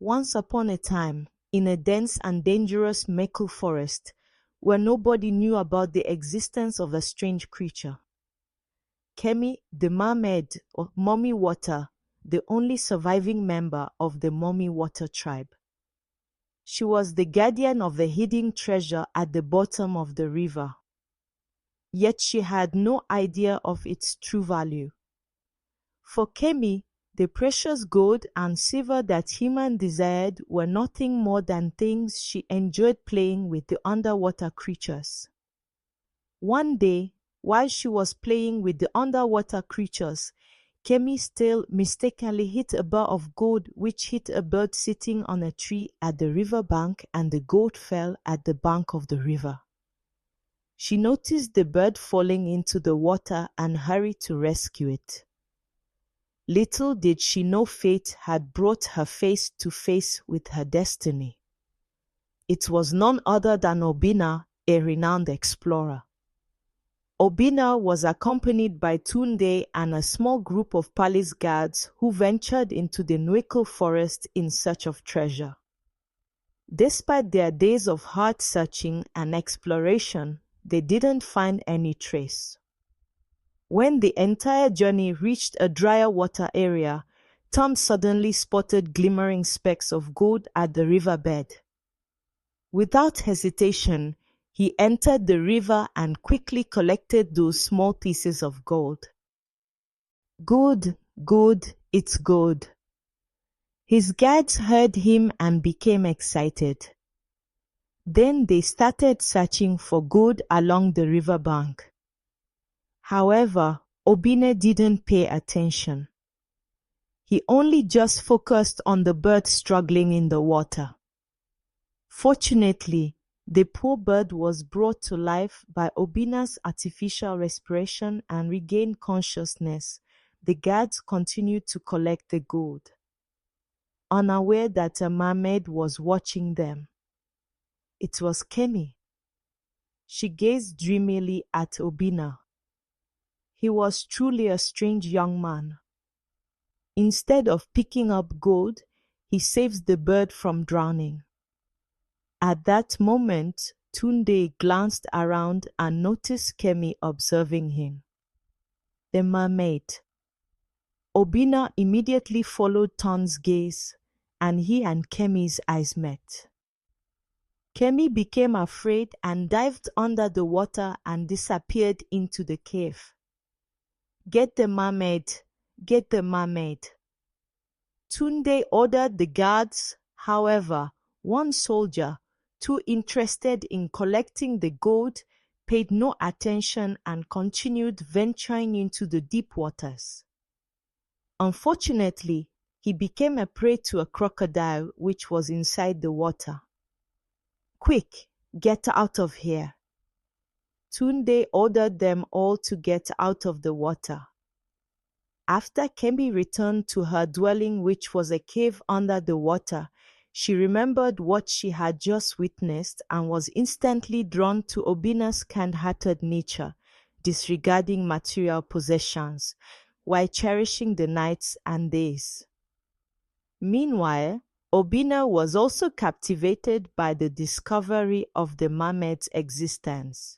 Once upon a time, in a dense and dangerous Nwako Forest, where nobody knew about the existence of a strange creature, Kemi, the mermaid, or Mami Wata, the only surviving member of the Mami Wata tribe. She was the guardian of the hidden treasure at the bottom of the river. Yet she had no idea of its true value. For Kemi, the precious gold and silver that humans desired were nothing more than things she enjoyed playing with the underwater creatures. One day, while she was playing with the underwater creatures, Kemi still mistakenly hit a bar of gold which hit a bird sitting on a tree at the river bank, and the gold fell at the bank of the river. She noticed the bird falling into the water and hurried to rescue it. Little did she know fate had brought her face to face with her destiny. It was none other than Obinna, a renowned explorer. Obinna was accompanied by Tunde and a small group of palace guards who ventured into the Nwako Forest in search of treasure. Despite their days of hard searching and exploration, they didn't find any trace. When the entire journey reached a drier water area, Tom suddenly spotted glimmering specks of gold at the riverbed. Without hesitation, he entered the river and quickly collected those small pieces of gold. Good, good, it's gold. His guards heard him and became excited. Then they started searching for gold along the riverbank. However, Obinna didn't pay attention. He only just focused on the bird struggling in the water. Fortunately, the poor bird was brought to life by Obinna's artificial respiration and regained consciousness. The guards continued to collect the gold, unaware that a mermaid was watching them. It was Kemi. She gazed dreamily at Obinna. He was truly a strange young man. Instead of picking up gold, he saves the bird from drowning. At that moment, Tunde glanced around and noticed Kemi observing him. The mermaid. Obinna immediately followed Ton's gaze, and he and Kemi's eyes met. Kemi became afraid and dived under the water and disappeared into the cave. Get the mermaid! Get the mermaid! Tunde ordered the guards. However, one soldier, too interested in collecting the gold, paid no attention and continued venturing into the deep waters. Unfortunately, he became a prey to a crocodile which was inside the water. Quick, get out of here! Tunde ordered them all to get out of the water. After Kemi returned to her dwelling, which was a cave under the water, she remembered what she had just witnessed and was instantly drawn to Obinna's kind-hearted nature, disregarding material possessions, while cherishing the nights and days. Meanwhile, Obinna was also captivated by the discovery of the mermaid's existence.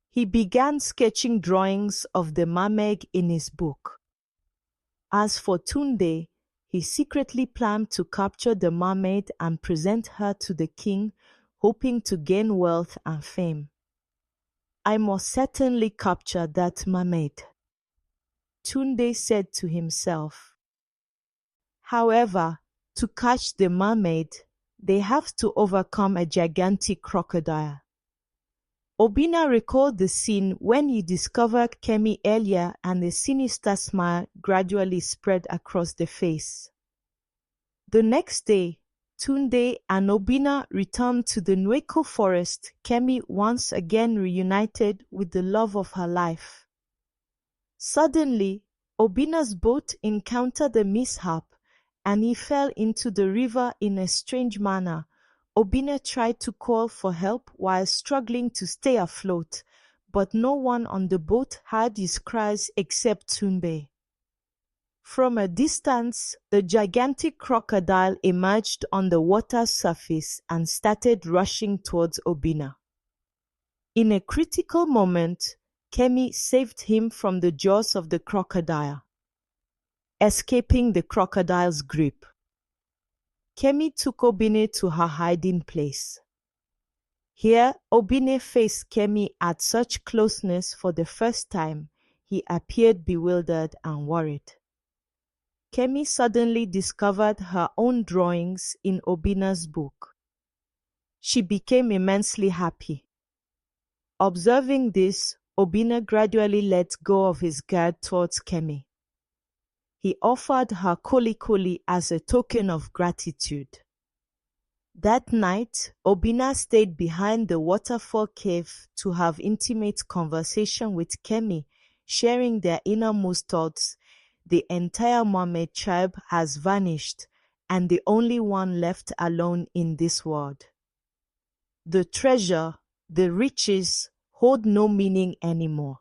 He began sketching drawings of the mermaid in his book. As for Tunde, he secretly planned to capture the mermaid and present her to the king, hoping to gain wealth and fame. I must certainly capture that mermaid, Tunde said to himself. However, to catch the mermaid, they have to overcome a gigantic crocodile. Obinna recalled the scene when he discovered Kemi earlier, and a sinister smile gradually spread across the face. The next day, Tunde and Obinna returned to the Nwako Forest, Kemi once again reunited with the love of her life. Suddenly, Obinna's boat encountered a mishap, and he fell into the river in a strange manner. Obinna tried to call for help while struggling to stay afloat, but no one on the boat heard his cries except Tunde. From a distance, the gigantic crocodile emerged on the water's surface and started rushing towards Obinna. In a critical moment, Kemi saved him from the jaws of the crocodile, escaping the crocodile's grip. Kemi took Obinna to her hiding place. Here, Obinna faced Kemi at such closeness for the first time. He appeared bewildered and worried. Kemi suddenly discovered her own drawings in Obinna's book. She became immensely happy. Observing this, Obinna gradually let go of his guard towards Kemi. He offered her koli as a token of gratitude. That night, Obinna stayed behind the waterfall cave to have intimate conversation with Kemi, sharing their innermost thoughts. The entire mermaid tribe has vanished, and the only one left alone in this world. The treasure, the riches, hold no meaning anymore.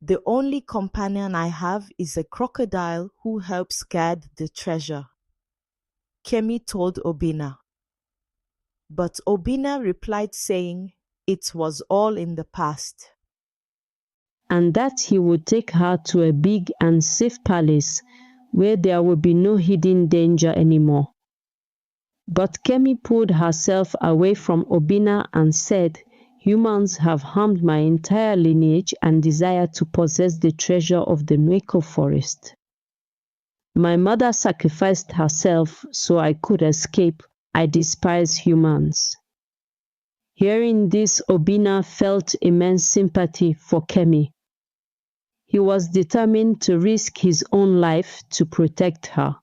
The only companion I have is a crocodile who helps guard the treasure, Kemi told Obinna. But Obinna replied saying it was all in the past, and that he would take her to a big and safe palace where there would be no hidden danger anymore. But Kemi pulled herself away from Obinna and said, "Humans have harmed my entire lineage and desire to possess the treasure of the Nwako Forest. My mother sacrificed herself so I could escape. I despise humans." Hearing this, Obinna felt immense sympathy for Kemi. He was determined to risk his own life to protect her.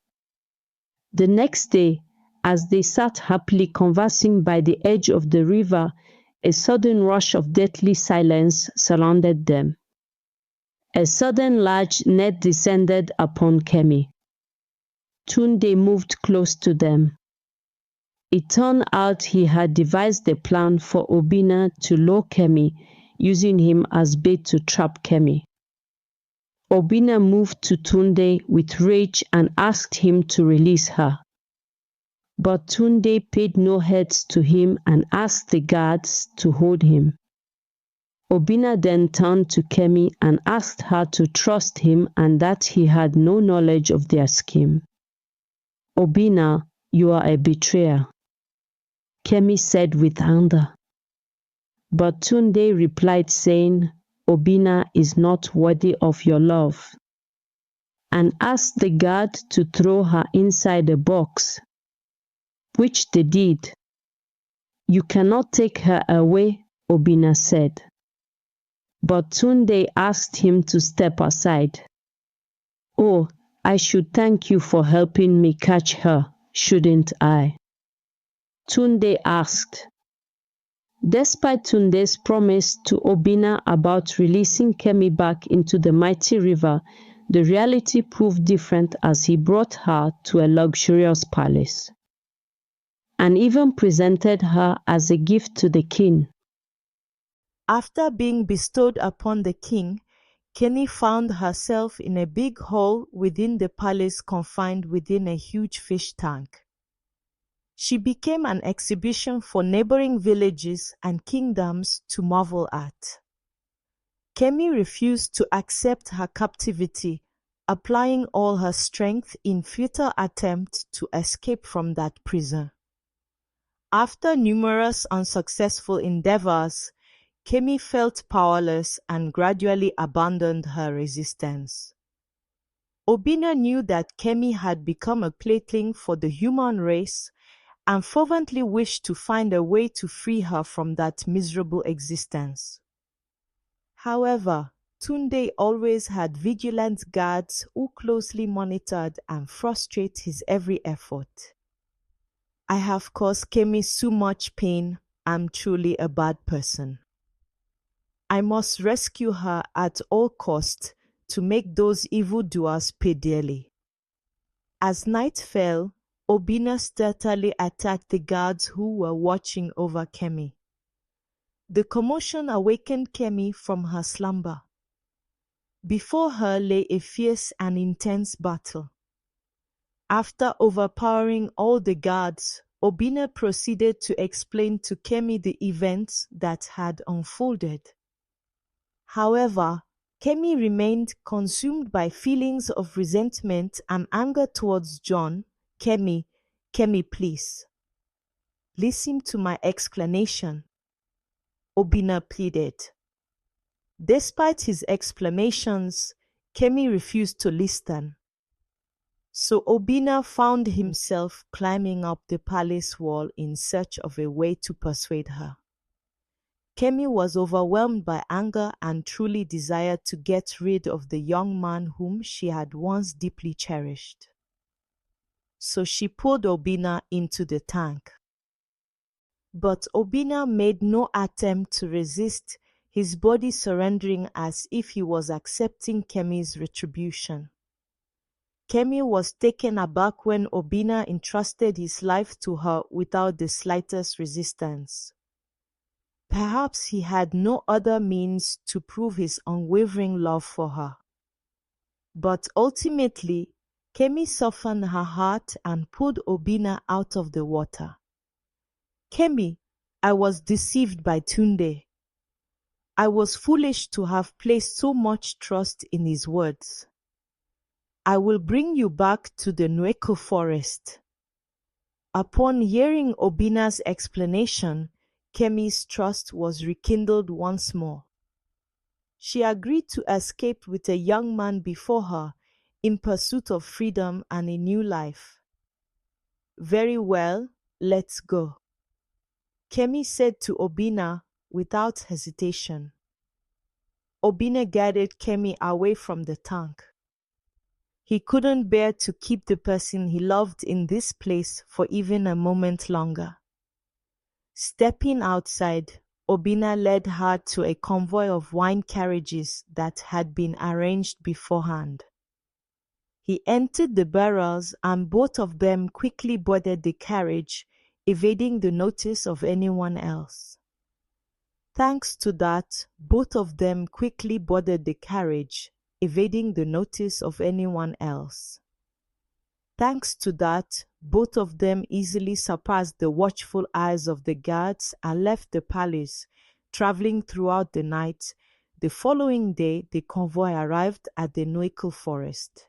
The next day, as they sat happily conversing by the edge of the river, a sudden rush of deathly silence surrounded them. A sudden large net descended upon Kemi. Tunde moved close to them. It turned out he had devised a plan for Obinna to lure Kemi, using him as bait to trap Kemi. Obinna moved to Tunde with rage and asked him to release her. But Tunde paid no heed to him and asked the guards to hold him. Obinna then turned to Kemi and asked her to trust him and that he had no knowledge of their scheme. "Obinna, you are a betrayer," Kemi said with anger. But Tunde replied saying, "Obinna is not worthy of your love," and asked the guard to throw her inside a box, which they did. "You cannot take her away," Obinna said. But Tunde asked him to step aside. "Oh, I should thank you for helping me catch her, shouldn't I?" Tunde asked. Despite Tunde's promise to Obinna about releasing Kemi back into the mighty river, the reality proved different as he brought her to a luxurious palace, and even presented her as a gift to the king. After being bestowed upon the king, Kemi found herself in a big hall within the palace confined within a huge fish tank. She became an exhibition for neighboring villages and kingdoms to marvel at. Kemi refused to accept her captivity, applying all her strength in futile attempts to escape from that prison. After numerous unsuccessful endeavors, Kemi felt powerless and gradually abandoned her resistance. Obinna knew that Kemi had become a plaything for the human race and fervently wished to find a way to free her from that miserable existence. However, Tunde always had vigilant guards who closely monitored and frustrated his every effort. "I have caused Kemi so much pain. I'm truly a bad person. I must rescue her at all costs to make those evildoers pay dearly." As night fell, Obinna stealthily attacked the guards who were watching over Kemi. The commotion awakened Kemi from her slumber. Before her lay a fierce and intense battle. After overpowering all the guards, Obinna proceeded to explain to Kemi the events that had unfolded. However, Kemi remained consumed by feelings of resentment and anger towards John. Kemi, please. Listen to my explanation, Obinna pleaded. Despite his explanations, Kemi refused to listen. So Obinna found himself climbing up the palace wall in search of a way to persuade her. Kemi was overwhelmed by anger and truly desired to get rid of the young man whom she had once deeply cherished. So she pulled Obinna into the tank. But Obinna made no attempt to resist, his body surrendering as if he was accepting Kemi's retribution. Kemi was taken aback when Obinna entrusted his life to her without the slightest resistance. Perhaps he had no other means to prove his unwavering love for her. But ultimately, Kemi softened her heart and pulled Obinna out of the water. Kemi, I was deceived by Tunde. I was foolish to have placed so much trust in his words. I will bring you back to the Nwako Forest. Upon hearing Obinna's explanation, Kemi's trust was rekindled once more. She agreed to escape with a young man before her in pursuit of freedom and a new life. Very well, let's go, Kemi said to Obinna without hesitation. Obinna guided Kemi away from the tank. He couldn't bear to keep the person he loved in this place for even a moment longer. Stepping outside, Obinna led her to a convoy of wine carriages that had been arranged beforehand. He entered the barrels and both of them quickly boarded the carriage, evading the notice of anyone else. Thanks to that, both of them quickly boarded the carriage, evading the notice of anyone else. Thanks to that, both of them easily surpassed the watchful eyes of the guards and left the palace, traveling throughout the night. The following day, the convoy arrived at the Nwako Forest.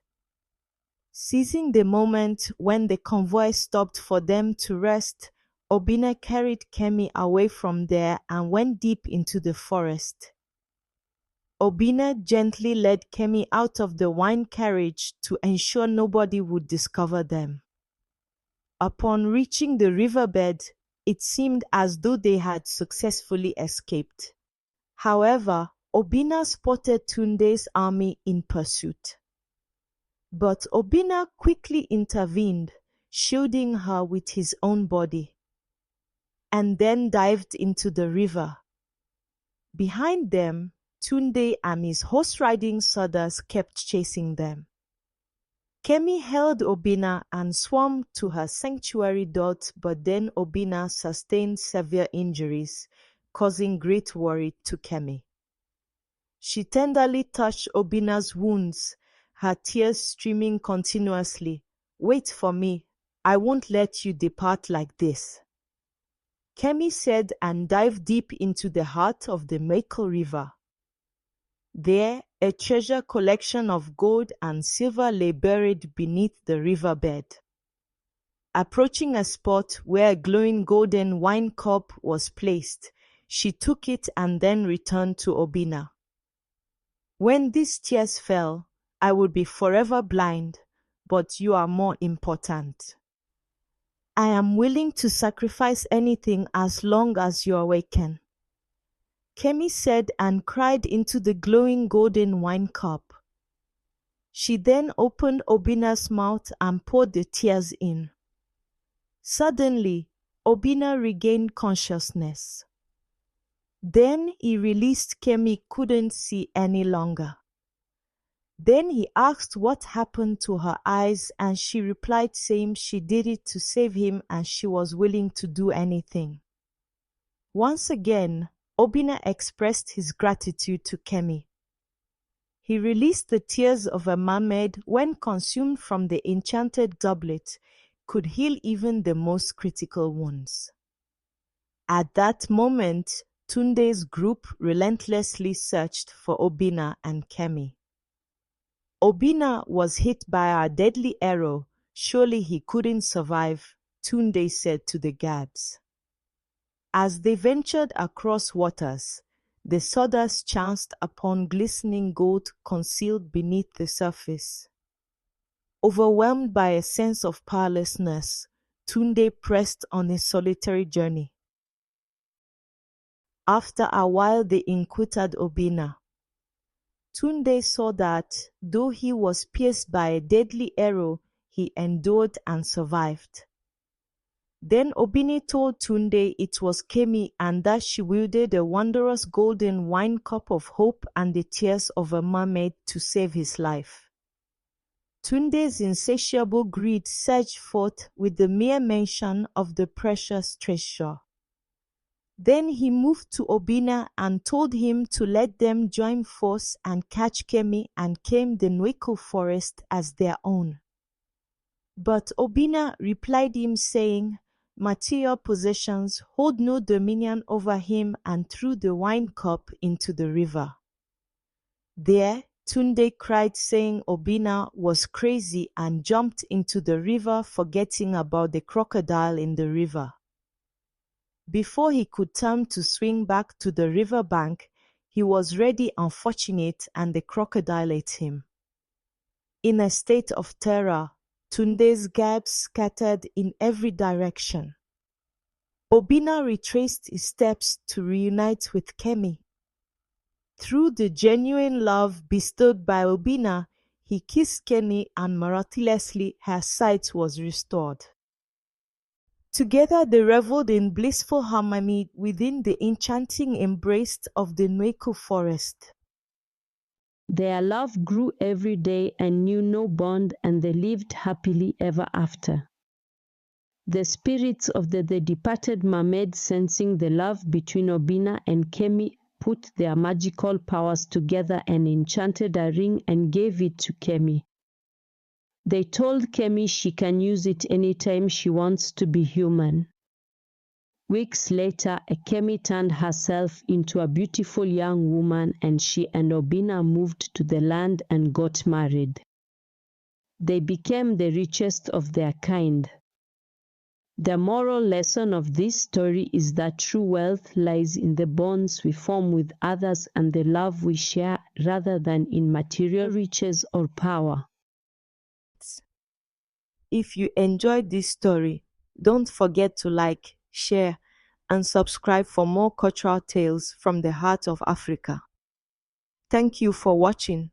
Seizing the moment when the convoy stopped for them to rest, Obinna carried Kemi away from there and went deep into the forest. Obinna gently led Kemi out of the wine carriage to ensure nobody would discover them. Upon reaching the riverbed, it seemed as though they had successfully escaped. However, Obinna spotted Tunde's army in pursuit. But Obinna quickly intervened, shielding her with his own body, and then dived into the river. Behind them, Tunde and his horse-riding Sodas kept chasing them. Kemi held Obinna and swam to her sanctuary dot, but then Obinna sustained severe injuries, causing great worry to Kemi. She tenderly touched Obinna's wounds, her tears streaming continuously. "Wait for me. I won't let you depart like this," Kemi said and dived deep into the heart of the Nwako River. There, a treasure collection of gold and silver lay buried beneath the riverbed. Approaching a spot where a glowing golden wine cup was placed, she took it and then returned to Obinna. "When these tears fell, I would be forever blind, but you are more important. I am willing to sacrifice anything as long as you awaken," Kemi said and cried into the glowing golden wine cup. She then opened Obinna's mouth and poured the tears in. Suddenly, Obinna regained consciousness. Then he released Kemi couldn't see any longer. Then he asked what happened to her eyes, and she replied saying she did it to save him and she was willing to do anything. Once again, Obinna expressed his gratitude to Kemi. He released the tears of a mermaid when consumed from the enchanted doublet, could heal even the most critical wounds. At that moment, Tunde's group relentlessly searched for Obinna and Kemi. Obinna was hit by a deadly arrow. Surely he couldn't survive, Tunde said to the guards. As they ventured across waters, the sawdust chanced upon glistening gold concealed beneath the surface. Overwhelmed by a sense of powerlessness, Tunde pressed on his solitary journey. After a while they encountered Obinna. Tunde saw that, though he was pierced by a deadly arrow, he endured and survived. Then Obinna told Tunde it was Kemi and that she wielded a wondrous golden wine cup of hope and the tears of a mermaid to save his life. Tunde's insatiable greed surged forth with the mere mention of the precious treasure. Then he moved to Obinna and told him to let them join force and catch Kemi and claim the Nwako Forest as their own. But Obinna replied him saying, material possessions hold no dominion over him, and threw the wine cup into the river. There, Tunde cried saying Obinna was crazy and jumped into the river, forgetting about the crocodile in the river. Before he could turn to swing back to the river bank, he was already unfortunate and the crocodile ate him. In a state of terror, Tunde's guards scattered in every direction. Obinna retraced his steps to reunite with Kemi. Through the genuine love bestowed by Obinna, he kissed Kemi and miraculously her sight was restored. Together they reveled in blissful harmony within the enchanting embrace of the Nwako Forest. Their love grew every day and knew no bond, and they lived happily ever after. The spirits of the departed mermaids, sensing the love between Obinna and Kemi, put their magical powers together and enchanted a ring and gave it to Kemi. They told Kemi she can use it anytime she wants to be human. Weeks later, Kemi turned herself into a beautiful young woman, and she and Obinna moved to the land and got married. They became the richest of their kind. The moral lesson of this story is that true wealth lies in the bonds we form with others and the love we share, rather than in material riches or power. If you enjoyed this story, don't forget to like, share, and subscribe for more cultural tales from the heart of Africa. Thank you for watching.